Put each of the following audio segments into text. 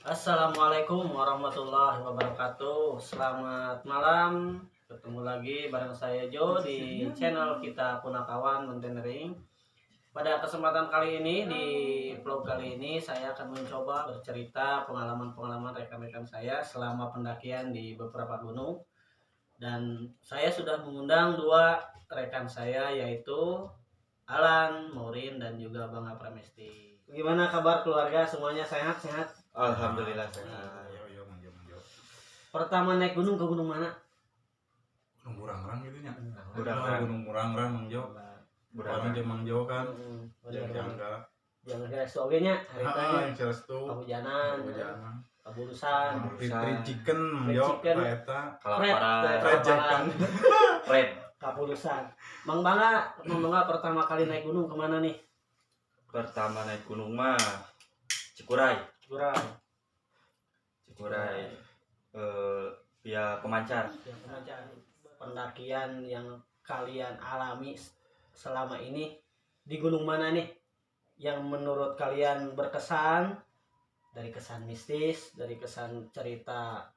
Assalamualaikum warahmatullahi wabarakatuh. Selamat malam. Ketemu lagi bareng saya Jo di channel kita Punakawan Mountaineering. Pada kesempatan kali ini di vlog kali ini saya akan mencoba bercerita pengalaman-pengalaman rekan-rekan saya selama pendakian di beberapa gunung. Dan saya sudah mengundang dua rekan saya yaitu Alan, Morin dan juga Bang Pramesti. Gimana kabar keluarga? Semuanya sehat-sehat? Alhamdulillah sehat. Yo mangjo. Pertama naik gunung ke gunung mana? Gunung Burangrang gitu nya. Burangrang. Gunung Burangrang mangjo. Orang jeung mangjo kan. Jangan Jangan resto oge nya haritanya. yang Cirestu. Kahujanan, Jangan. kaburusan, Fried chicken mangjo chicken. eta. Kelaparan. Fried chicken. Red. kaburusan. Mang Bangga pertama kali naik gunung kemana nih? Pertama naik gunung mah Cikuray. Cikuray. Via Pemancar. Yang mencari pendakian yang kalian alami selama ini di gunung mana nih? Yang menurut kalian berkesan, dari kesan mistis, dari kesan cerita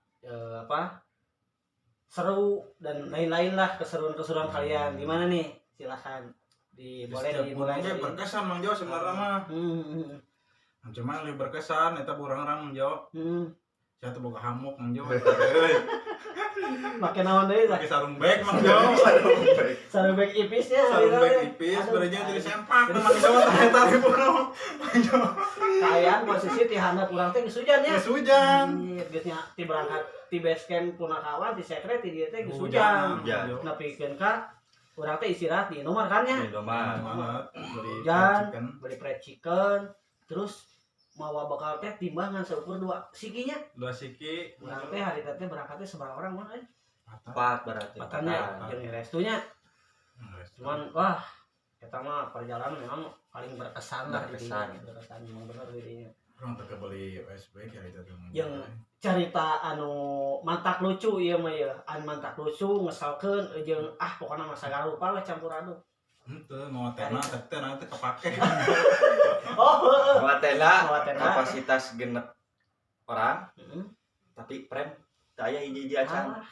seru dan lain-lain lah, keseruan-keseruan kalian gimana nih? Silahkan boleh dimulai Gunung dari berkesan mangjo sebenarnya mah. Cuma lebih berkesan eta Burangrang mangjo. Saya tuh boga hamuk mangjo. pakai naon deui lah, Pakai sarung beg mangjo. sarung beg ipisnya Sarung beg ipis berejeung dari sempak mangjo eta ribu. Mangjo. kayan posisi ti handap urang teh geus hujan ya. Geus hujan. Geus nya ti berangkat ti base camp Punakawan ti sekret ti dieu teh geus hujan. Hujan. Nepikeun ka urang teh istirahat di nomor kan nya. Di Domar. Beli Hujan, chicken. beli fried chicken, terus mawa bakal teh timbangan seukur 2 sikinya. 2 siki. Urang teh hari teh berangkatnya seberapa orang mah? 4 berarti. Patanya jeung restunya. Cuman wah eta mah perjalanan memang paling berkesan lah Berkesan. berkesan memang bener dirinya. Orang teu beli USB ya itu tuh. Yang cerita anu mantak lucu ieu mah ya, mantak lucu ngesalkeun jeung pokona masa garupa we campur aduk. Henteu mau tena teh nanti kepake. Oh, heeh. Muatena Muatena. kapasitas genep orang, Heeh. tapi prem teu aya hiji-hiji acan.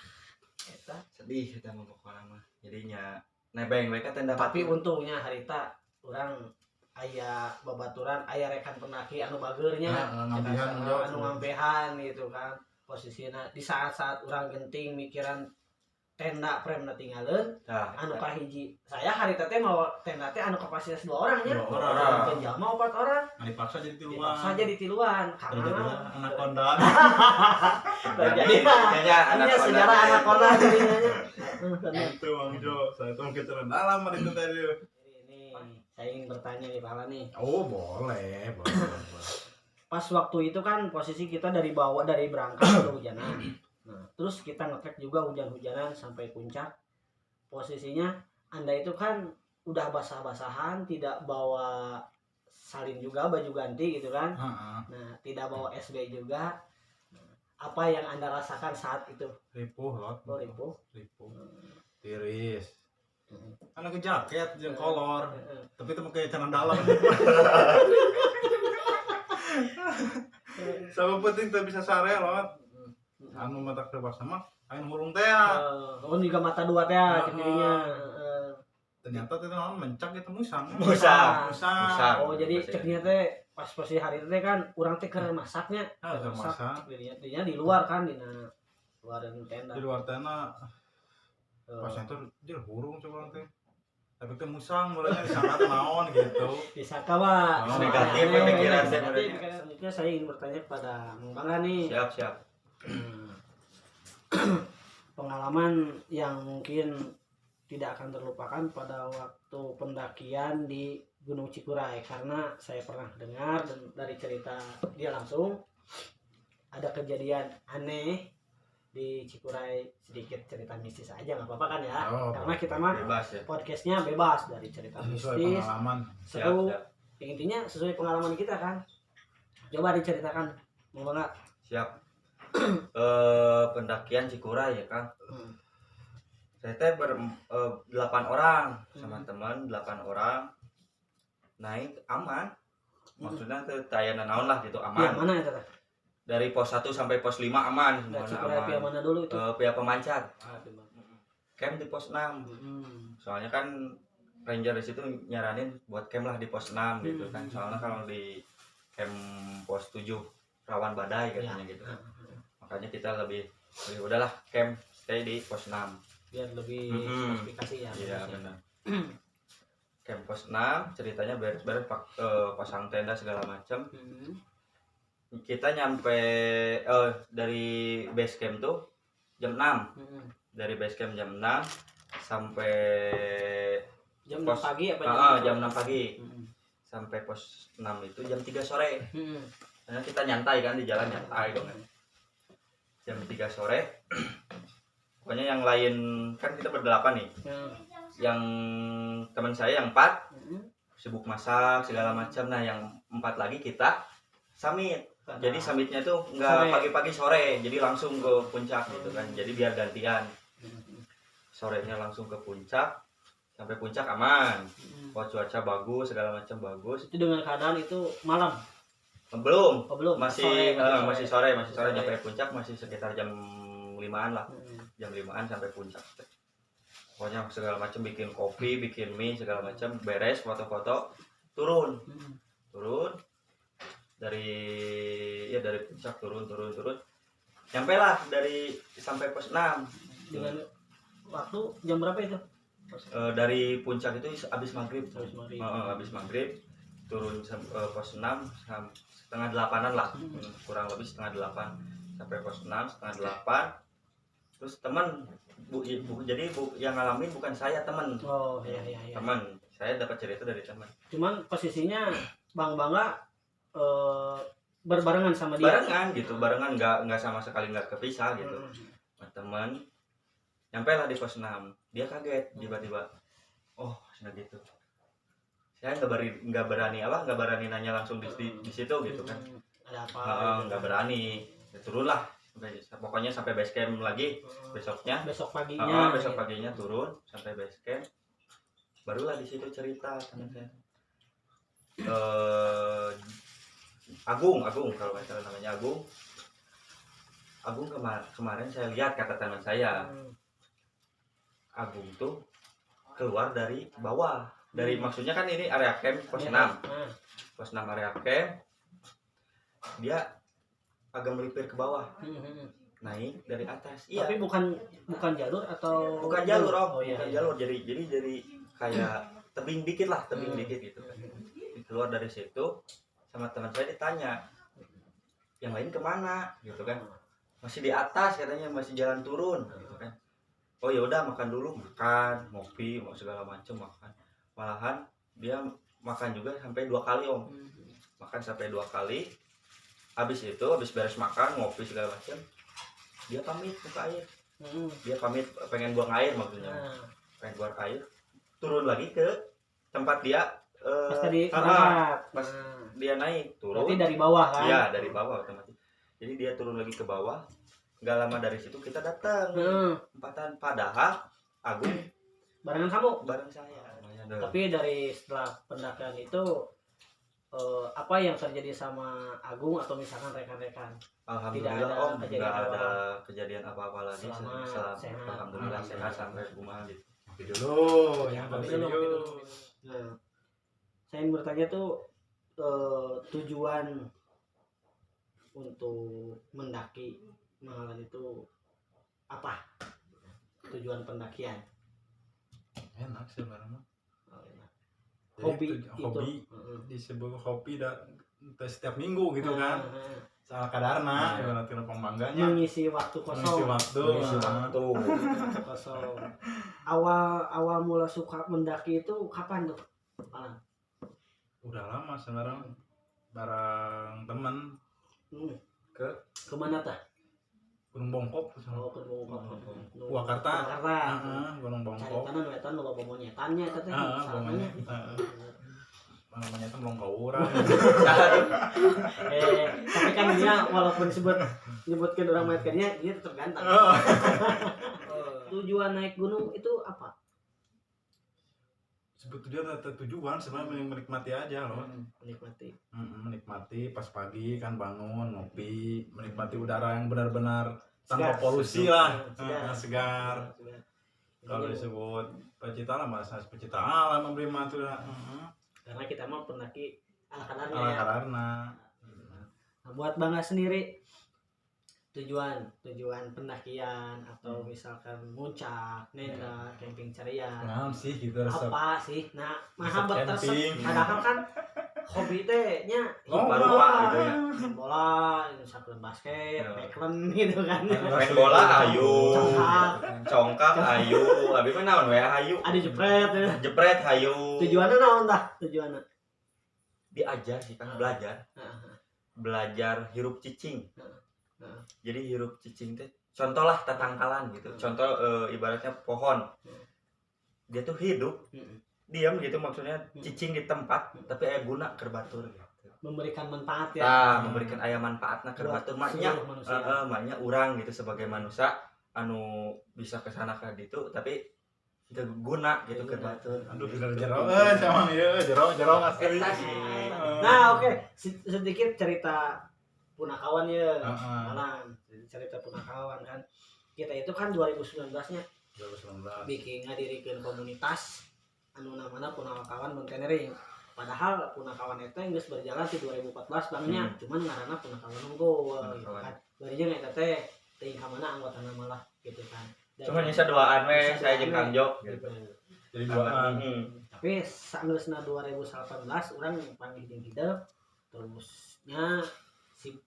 Eta. Sedih eta mah pokona mah. Jadinya nebeng we ka tenda Tapi pati. untungnya harita urang aya babaturan, aya rekan pendaki anu bageurnya, Ngambihan anu ngambehan gitu kan. Posisina di saat-saat urang genting mikiran tenda premna tinggalin Tah, anu kahiji saya hari teh mau tenda teh anu kapasitas 2 orang nya. 2 orang. Penjama 4 orang. Dipaksa jadi tiluan. Dipaksa jadi tiluan Terjadi karena anakonda. terjadi kayaknya anak ini sejarah anak kona jadinya. Itu Bang Jo, saya tuh kita dalam itu tadi. Ini saya ingin bertanya nih Pak Alan nih. Oh, boleh. Pas waktu itu kan posisi kita dari bawah dari berangkat kehujanan. Nah, terus kita ngetrek juga hujan-hujanan sampai puncak. Posisinya Anda itu kan udah basah-basahan, tidak bawa salin juga, baju ganti gitu kan. Nah, tidak bawa SB juga. Nah, apa yang Anda rasakan saat itu? Ripuh lot. Oh, ripuh. Tiris. Kan ke jaket jeung kolor, tapi itu pakai celana dalam. Sama penting teu bisa sare lot. Anu mata terpaksa mah aing hurung teh. Oh, juga mata dua teh jadinya. Ternyata teh naon mencak itu musang. Musang. Oh, jadi ceknya teh pas posisi hari itu teh kan urang teh keur masaknya. Keur masak. Dirinya di luar kan dina luar tenda. Di luar tenda pas itu dia hurung coba teh. Tapi teh musang mulanya disangka teh naon gitu. Disangka mah Oh, negatif pemikiran teh. Selanjutnya saya ingin bertanya kepada Mang Bangga nih. Siap. Pengalaman yang mungkin tidak akan terlupakan pada waktu pendakian di Gunung Cikuray, karena saya pernah dengar dan dari cerita dia langsung ada kejadian aneh di Cikuray. Sedikit cerita mistis aja nggak apa-apa kan ya, karena kita mah Bebas ya. podcastnya bebas dari cerita Sesuai mistis, pengalaman. seru. Siap. Yang intinya sesuai pengalaman kita kan. Coba diceritakan, Mang Bangga. Siap. Pendakian Cikuray ya kan. Saya teh 8 orang sama teman 8 orang naik aman. Maksudnya teh tayana naon lah gitu Yang aman. mana itu teh? dari pos 1 sampai pos 5 aman Nggak semuanya Cikuraya aman. mana dulu itu? Via Pemancar. Ah, di mana? Camp di pos 6. Soalnya kan ranger di situ nyaranin buat camp lah di pos 6 gitu kan. Soalnya kalau di camp pos 7 rawan badai katanya gitu. Makanya kita lebih udahlah camp stay di pos 6 biar lebih spesifikasi ya. Iya benar. Camp pos 6 ceritanya beres-beres pasang tenda segala macam. Kita nyampe dari base camp tuh jam 6. Dari base camp jam 6 sampai jam 6 pagi apa jam 6 pagi. Sampai pos 6 itu jam 3 sore. Karena kita nyantai kan di jalan nyantai dong kan. Jam 3 sore. Pokoknya yang lain kan kita berdelapan nih. Yang teman saya yang 4 sibuk masak segala macam. Nah, yang 4 lagi kita summit. Jadi summitnya tuh nggak pagi-pagi sore, jadi langsung ke puncak gitu kan. Jadi biar gantian. Sorenya langsung ke puncak. Sampai puncak aman. Cuaca bagus, segala macam bagus. Itu dengan keadaan itu malam. Belum. Oh, belum. Masih sore nyampe puncak masih sekitar jam 5-an lah. Jam 5-an sampai puncak. Pokoknya segala macam bikin kopi, bikin mie segala macam, beres foto-foto, turun. Dari puncak turun. Nyampe lah sampai pos 6. Dengan waktu jam berapa itu? Dari puncak itu habis maghrib. Habis maghrib turun pos 6 setengah 8-an lah. Kurang lebih setengah 8 sampai pos 6 setengah 8. Terus teman jadi yang ngalamin bukan saya, teman. Oh iya. Teman. Saya dapat cerita dari teman. Cuman posisinya Bang Bangga berbarengan sama dia. Barengan nggak sama sekali nggak kepisah gitu. Teman nyampe lah di pos 6. Dia kaget tiba-tiba. Oh, sudah gitu. Saya nggak berani nanya langsung di situ gitu kan. Ada apa? Nggak berani. Ya, turunlah. Pokoknya sampai base camp lagi besoknya. Besok paginya turun sampai base camp. Barulah di situ cerita teman saya. Agung kalau nggak salah namanya Agung. Kemarin saya lihat kata teman saya. Agung tuh keluar dari bawah. Maksudnya kan ini area camp pos 6. Pos 6 area camp. Dia agak melipir ke bawah. Naik dari atas. Iya. Tapi bukan jalur atau bukan jalur, Om. Iya. Bukan jalur. Jadi kayak tebing dikit gitu kan. Keluar dari situ sama teman saya ditanya, yang lain kemana gitu kan. Masih di atas katanya, masih jalan turun gitu kan. Oh ya udah makan dulu, ngopi, mau segala macam makan. Malahan dia makan juga sampai 2 kali, Om. Makan sampai 2 kali. Habis beres makan, ngopi segala macam, dia pamit buka air. Dia pamit pengen buang air maksudnya. Pengen buang air. Turun lagi ke tempat dia pas tadi pas dia naik turun. Berarti dari bawah kan? Iya, dari bawah otomatis. Jadi dia turun lagi ke bawah. Nggak lama dari situ kita datang. Empatan, padahal Agung barengan kamu? Bareng saya. Tapi dari setelah pendakian itu apa yang terjadi sama Agung atau misalkan rekan-rekan? Alhamdulillah Om, nggak ada kejadian apa-apa lagi. Sehat. Alhamdulillah sehat sampai rumah gitu. Kopi dulu, yang Kopi penting dulu. yuk. Nah, saya ingin bertanya tuh tujuan untuk mendaki Mahalan itu apa? Tujuan pendakian? Enak sebenarnya. Hobi disebut hobi setiap minggu gitu kan. Salah kadarna ibaratnya pembangganya. Mengisi waktu kosong. Mengisi waktu. Kosong. Awal mula suka mendaki itu kapan tuh? Udah lama sekarang bareng temen kemana tah? Gunung Bongkok. Oh, ke Bongkok. Purwakarta. Gunung Bongkok. Cari wetan lo bawa monyetannya teh. Bawanya. Namanya tuh belum kau orang. Tapi kan dia walaupun nyebutkan orang mayatkannya, dia tetap ganteng. Tujuan naik gunung itu apa? Sebetulnya ada tujuan sebenarnya menikmati aja loh. Menikmati. menikmati pas pagi kan bangun ngopi, menikmati udara yang benar-benar tanpa Segar, polusi sejuk, lah, segar. segar. Kalau disebut pecinta alam, bahasa pecinta alam memberi matu lah. Karena kita mah pendaki ala Ala ya. karena Nah, buat Bangga sendiri tujuan pendakian atau misalkan muncak, nenda, camping ceria. naon sih gitu resep. Apa sih? Nah, Resep maha tersep. camping. Padahal kan hobi teh nya Oh, bola gitu ya. main bola, misalkan basket, Ya. backland gitu kan. Main bola ayu, Congkak. congkak ayu, abi mah naon we ayu. Ada jepret ya. Jepret ayu. Tujuannya naon tah? Tujuannya. Diajar sih kan belajar. Nah, Belajar hirup cicing. Heeh. Jadi hirup cicing teh contoh lah tatangkalan gitu. Contoh ibaratnya pohon. Dia tuh hidup, diam gitu maksudnya cicing di tempat tapi aya guna keur batur gitu. memberikan manfaat ya. Tah, memberikan aya manfaatna keur Buat batur maknya seluruh manusia. maknya urang gitu sebagai manusia anu bisa kesana ka ditu tapi teu guna gitu keur batur. Aduh, jero sama ieu, jero asli. Eta sih. Nah, oke. Sedikit cerita punakawan ya. Heeh. Malang. Cerita punakawan kan. Kita itu kan 2019-nya 2019. bikin ngadirikeun komunitas anu namana Punakawan Mountaineering. Padahal Punakawan itu geus berjalan di 2014 bangnya, cuman ngaranna Punakawan Unggul gitu Punakawan. kan. Barijeun eta teh teuing ka mana anggotana malah gitu kan. Dan Cuma nyisa doaan we Nyisa saya jeung doaan Kang we. Jo gitu. gitu. Jadi duaan. Tapi sageusna 2018 urang panggil jeung hidup terusnya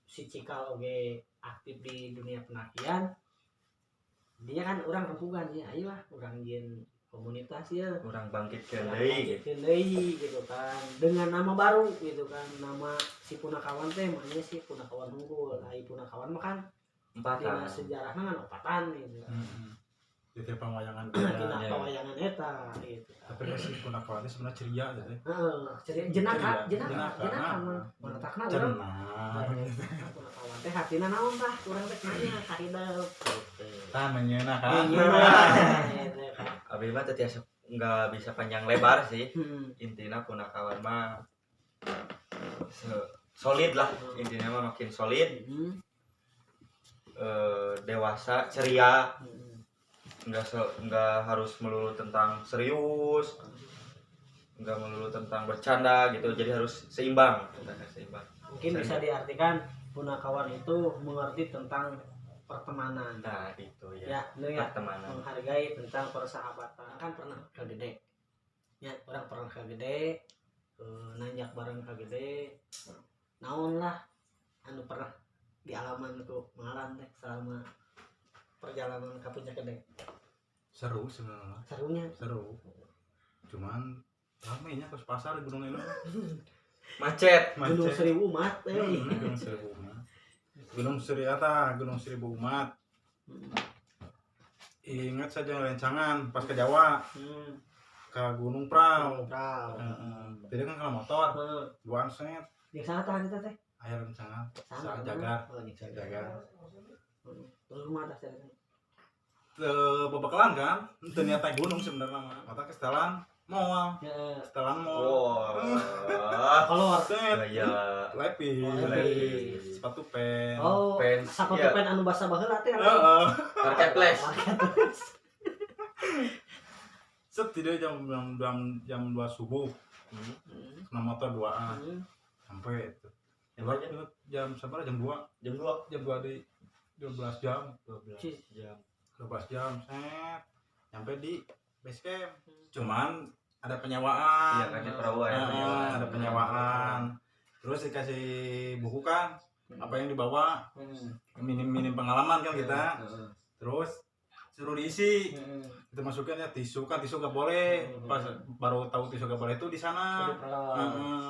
si Cikal oge aktif di dunia pendakian. Dia kan orang rempugan ya, ayolah orang jin komunitas ya. Urang bangkitkeun deui gitu. Deui gitu kan. Dengan nama baru gitu kan. Nama si Punakawan teh makanya si Punakawan Unggul. Ai Punakawan mah kan dina Empatan. sejarahna kan opatan gitu. Di tiap pengwayangan Dina ya. pawayangan eta gitu. tapi kan si punakawan itu sebenarnya ceria gitu ya. Heeh, ceria jenaka Jenaka. mah. Manatakna urang Cenah. Punakawan teh hatina naon tah? Urang teh nanya ka hidup gitu. Tah menyeuna kan. Gitu kan. Abi mah teh tiasa nggak bisa panjang lebar sih. Hmm. Intinya punakawan mah solid lah. Intinya mah makin solid, Hmm. dewasa, ceria. Hmm. Nggak harus melulu tentang serius, nggak melulu tentang bercanda gitu. Jadi harus seimbang. Seimbang. Mungkin bisa diartikan punakawan itu mengerti tentang pertemanan. Nah itu Ya, ya. bener ya. Pertemanan. Menghargai tentang persahabatan. Kan pernah ke gede. Ya, orang pernah ke gede, nanjak bareng ke gede. Naon lah anu pernah dialamanku ngaran teh selama perjalanan ke puncak gede. Seru sebenarnya. Serunya Seru. Cuman ramainya ke pasar di Gunung Inu. Macet. Gunung Seribu umat Gunung Seribu Umat. Gunung Seribu Umat. Ingat saja rencangan pas ke Jawa ke Gunung Prau. Jadi kan kalau motor duaan set Di sana tahan kita teh. air rencangan Sana saat jaga Oh, di sana. jaga Terus rumah atas teh. bebekalan kan ternyata gunung sebenarnya mah mata kesetelan moal Ya, setelan moal Wah. keluar. set Gaya. lepis Lepis. sepatu pen Oh, Pens, sapatu iya. pen anu basah baheula teh. Heeh. Marketplace. Set tidak jam 2 subuh kena motor 2an sampai itu jam sabar jam 2 Jam 2. di 12 jam 12 jam. 12 jam set sampai di base camp cuman ada penyewaan Iya kan di perahu ya. ada penyewaan terus dikasih buku kan apa yang dibawa minim pengalaman kan kita terus suruh diisi kita masukin ya tisu gak boleh pas baru tahu tisu gak boleh itu di sana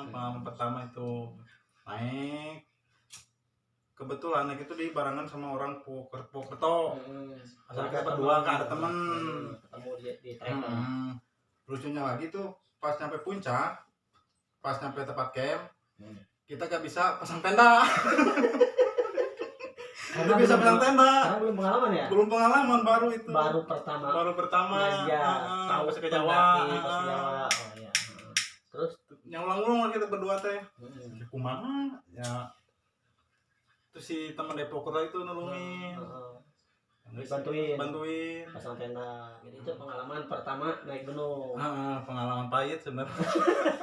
pengalaman pertama itu naik kebetulan naik itu di barengan sama orang Pokerto asal kita berdua kan ada temen Ketemu di trek. lucunya lagi tuh pas nyampe puncak pas nyampe tempat camp kita gak bisa pasang tenda Karena gak bisa belum- pasang tenda Karena belum pengalaman ya. belum pengalaman baru itu Baru pertama. baru pertama Ngajak tahu tahu ke Jawa pendaki ke Jawa. Oh iya. Terus nyulang-ulang kita berdua teh. Hmm. Kumaha ya. Terus si teman Depok kota itu nolongin. Bantuin. Pasang tenda. Jadi itu pengalaman pertama naik gunung. Pengalaman pahit sebenarnya.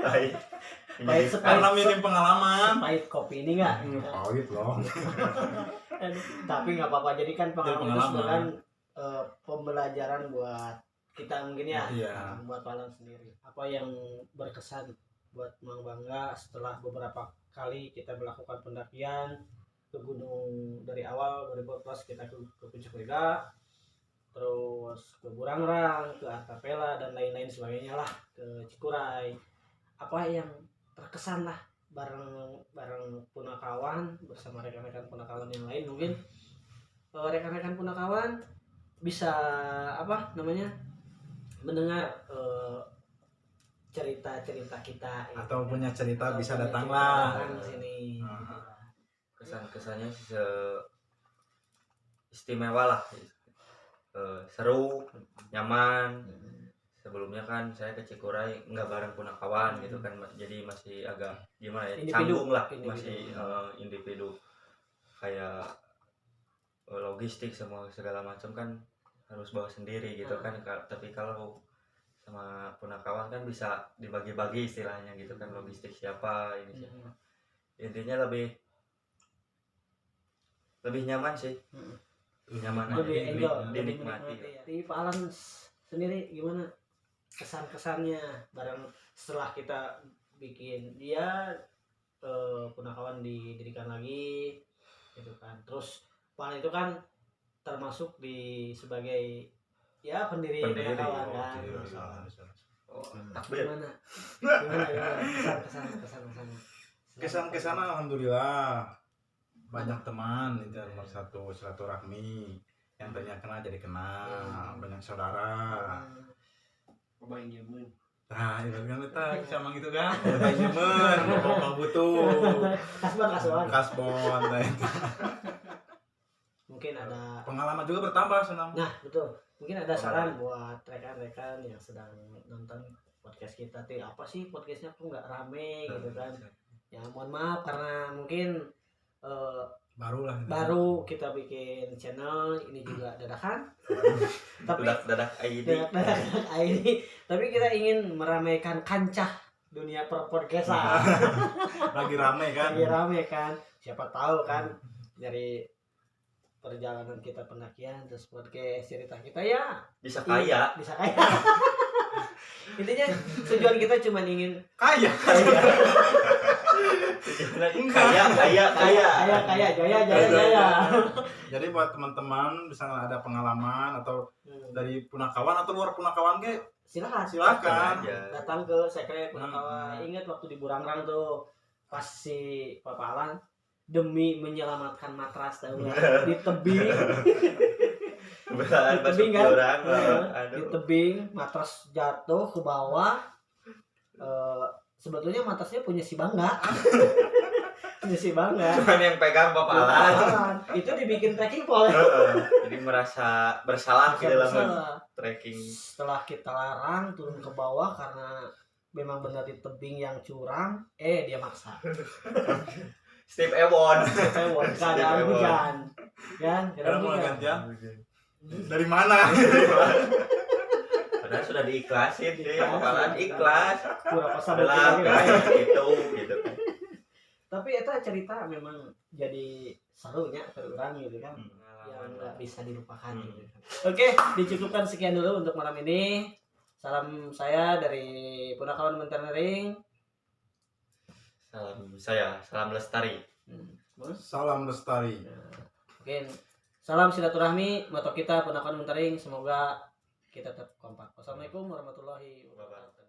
Pahit Karena minim pengalaman. Pahit kopi ini enggak? Pahit loh. Tapi nggak apa-apa, jadi kan pengalaman itu pengalaman. sebenarnya pembelajaran buat kita mungkin ya, Iya. buat Palan sendiri. Apa yang berkesan buat Mang Bangga setelah beberapa kali kita melakukan pendakian ke gunung dari awal 2014 kita ke Puncak Lega, terus ke Burangrang, ke Artapela dan lain-lain sebagainya lah, ke Cikuray. Apa yang terkesan lah bareng punakawan bersama rekan-rekan punakawan yang lain, mungkin rekan-rekan punakawan bisa mendengar cerita-cerita kita Atau punya cerita bisa punya datanglah. cerita datang ke sini. Kesan-kesannya istimewa lah, seru, nyaman. Sebelumnya kan saya ke Cikuray nggak bareng punakawan gitu kan, jadi masih agak gimana ya, Individu. canggung lah, Individu. masih individu, kayak logistik semua segala macam kan harus bawa sendiri gitu kan. Tapi kalau sama punakawan kan bisa dibagi-bagi istilahnya gitu kan, logistik siapa ini siapa. Intinya lebih nyaman sih, nyaman aja, Lebih enjoy, lebih dinikmati. menikmati ya. Di Pak Alan sendiri gimana kesan-kesannya bareng setelah kita bikin dia punakawan didirikan lagi gitu kan. Terus Pak Alan itu kan termasuk sebagai ya pendiri punakawan kan. Takbir. Gimana Kesan alhamdulillah banyak teman itu nomor satu, silaturahmi yang tanya kenal jadi kenal, banyak saudara. Nah itu kan kita sama gitu kan, nyemen, bapak butuh kasbon, nah itu. Mungkin ada Pengalaman juga bertambah senang. Nah, betul. Mungkin ada saran buat rekan-rekan yang sedang nonton podcast kita. Apa sih podcastnya kok nggak rame gitu kan? Ya mohon maaf karena mungkin baru kita bikin channel ini juga dadakan. Tapi dadak ID. dadakan ini. Tapi kita ingin meramaikan kancah dunia podcastan. Lagi rame kan? Lagi rame kan? Siapa tahu kan dari perjalanan kita pendakian terus podcast cerita kita ya Bisa kaya. Intinya tujuan kita cuma ingin Kaya. Kaya. Jaya. Jadi buat teman-teman misalnya ada pengalaman atau dari punakawan atau luar punakawan silakan aja. datang ke Sekre Punakawan. Ingat waktu di Burangrang tuh pas si Papa Alan demi menyelamatkan matras tahu nggak? Di tebing Beneran tebing masuk kan? jurang. Di tebing matras jatuh ke bawah. Sebetulnya matrasnya punya si Bangga. Punya si Bangga. Cuman yang pegang Bapak Alan. Itu dibikin trekking pole. Jadi merasa bersalah di dalam trekking. Setelah kita larang turun ke bawah karena memang benar di tebing yang curam, dia maksa. Steve Ewon. Keadaan hujan. Kan? Karena mulai Keadaan gantian. Dari mana? Padahal sudah diikhlasin sih, Bapak Alan ikhlas. Pura pasar Adalah gitu. Tapi itu cerita memang jadi serunya terulang gitu kan. Yang nggak bisa dilupakan gitu. Oke, dicukupkan sekian dulu untuk malam ini. Salam saya dari Punakawan Menternering. Salam lestari. Salam lestari. Oke, salam silaturahmi, moto kita Punakawan Menternering. Semoga kita tetap kompak. Wassalamualaikum warahmatullahi wabarakatuh.